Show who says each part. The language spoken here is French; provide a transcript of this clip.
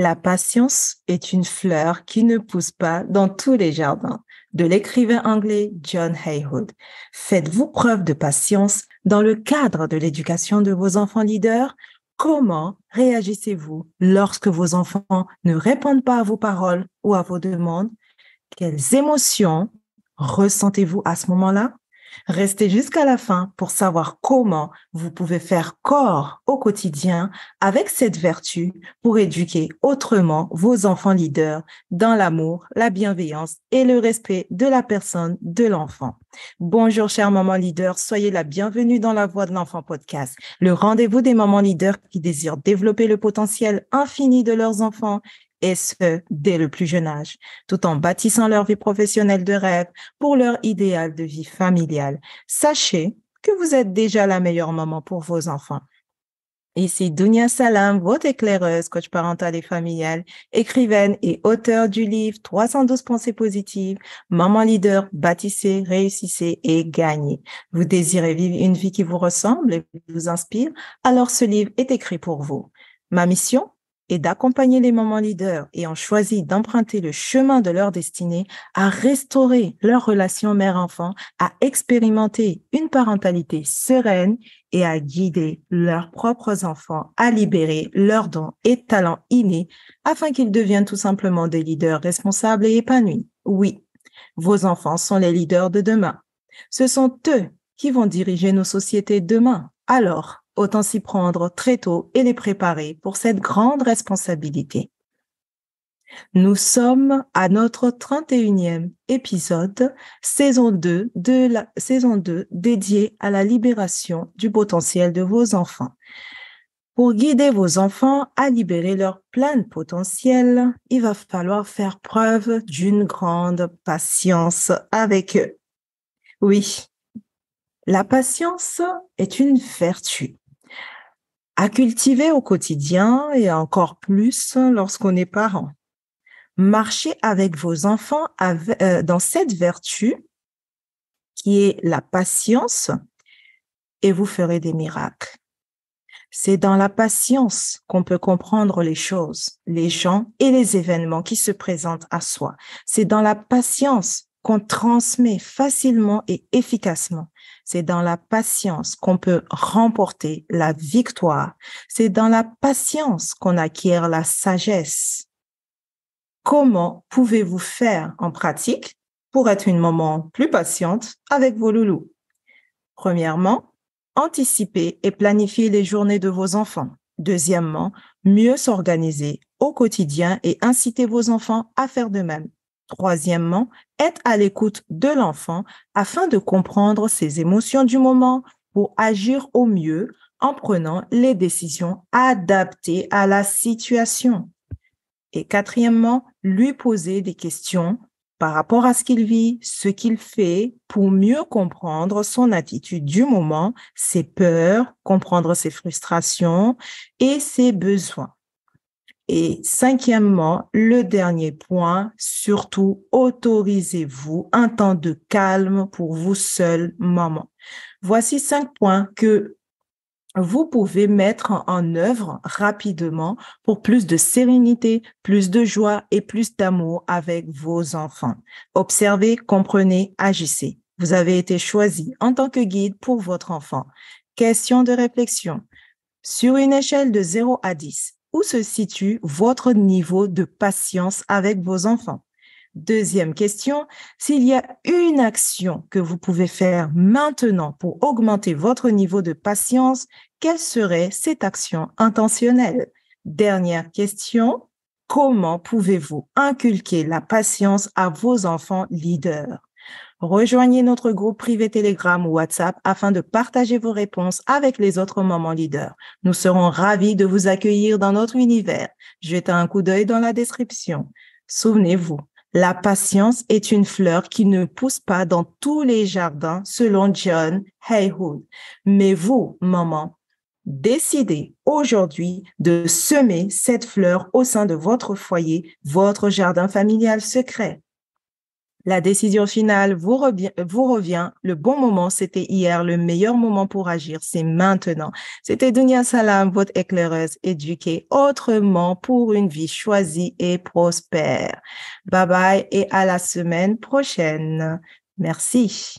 Speaker 1: La patience est une fleur qui ne pousse pas dans tous les jardins. De l'écrivain anglais John Haywood. Faites-vous preuve de patience dans le cadre de l'éducation de vos enfants leaders? Comment réagissez-vous lorsque vos enfants ne répondent pas à vos paroles ou à vos demandes? Quelles émotions ressentez-vous à ce moment-là? Restez jusqu'à la fin pour savoir comment vous pouvez faire corps au quotidien avec cette vertu pour éduquer autrement vos enfants leaders dans l'amour, la bienveillance et le respect de la personne de l'enfant. Bonjour, chère maman leader, soyez la bienvenue dans La Voix de l'Enfant podcast, le rendez-vous des mamans leaders qui désirent développer le potentiel infini de leurs enfants et ce, dès le plus jeune âge, tout en bâtissant leur vie professionnelle de rêve pour leur idéal de vie familiale. Sachez que vous êtes déjà la meilleure maman pour vos enfants. Ici Dounia Salam, votre éclaireuse, coach parentale et familiale, écrivaine et auteure du livre 312 pensées positives, maman leader, bâtissez, réussissez et gagnez. Vous désirez vivre une vie qui vous ressemble et vous inspire? Alors ce livre est écrit pour vous. Ma mission est d'accompagner les mamans leaders ayant choisi d'emprunter le chemin de leur destinée à restaurer leur relation mère-enfant, à expérimenter une parentalité sereine et à guider leurs propres enfants à libérer leurs dons et talents innés afin qu'ils deviennent tout simplement des leaders responsables et épanouis. Oui, vos enfants sont les leaders de demain. Ce sont eux qui vont diriger nos sociétés demain. Alors, autant s'y prendre très tôt et les préparer pour cette grande responsabilité. Nous sommes à notre 31e épisode, saison 2 dédiée à la libération du potentiel de vos enfants. Pour guider vos enfants à libérer leur plein potentiel, il va falloir faire preuve d'une grande patience avec eux. Oui, la patience est une vertu à cultiver au quotidien et encore plus lorsqu'on est parent. Marchez avec vos enfants dans cette vertu qui est la patience et vous ferez des miracles. C'est dans la patience qu'on peut comprendre les choses, les gens et les événements qui se présentent à soi. C'est dans la patience qu'on transmet facilement et efficacement. C'est dans la patience qu'on peut remporter la victoire. C'est dans la patience qu'on acquiert la sagesse. Comment pouvez-vous faire en pratique pour être une maman plus patiente avec vos loulous? Premièrement, anticiper et planifier les journées de vos enfants. Deuxièmement, mieux s'organiser au quotidien et inciter vos enfants à faire de même. Troisièmement, être à l'écoute de l'enfant afin de comprendre ses émotions du moment pour agir au mieux en prenant les décisions adaptées à la situation. Et quatrièmement, lui poser des questions par rapport à ce qu'il vit, ce qu'il fait, pour mieux comprendre son attitude du moment, ses peurs, comprendre ses frustrations et ses besoins. Et cinquièmement, le dernier point, surtout, autorisez-vous un temps de calme pour vous seule, maman. Voici 5 points que vous pouvez mettre en œuvre rapidement pour plus de sérénité, plus de joie et plus d'amour avec vos enfants. Observez, comprenez, agissez. Vous avez été choisi en tant que guide pour votre enfant. Question de réflexion. Sur une échelle de 0 à 10, où se situe votre niveau de patience avec vos enfants? Deuxième question, s'il y a une action que vous pouvez faire maintenant pour augmenter votre niveau de patience, quelle serait cette action intentionnelle? Dernière question, comment pouvez-vous inculquer la patience à vos enfants leaders? Rejoignez notre groupe privé Telegram ou WhatsApp afin de partager vos réponses avec les autres mamans leaders. Nous serons ravis de vous accueillir dans notre univers. Jetez un coup d'œil dans la description. Souvenez-vous, la patience est une fleur qui ne pousse pas dans tous les jardins, selon John Haywood. Mais vous, maman, décidez aujourd'hui de semer cette fleur au sein de votre foyer, votre jardin familial secret. La décision finale vous revient. Le bon moment, c'était hier. Le meilleur moment pour agir, c'est maintenant. C'était Dunia Salam, votre éclaireuse éduquée autrement pour une vie choisie et prospère. Bye bye et à la semaine prochaine. Merci.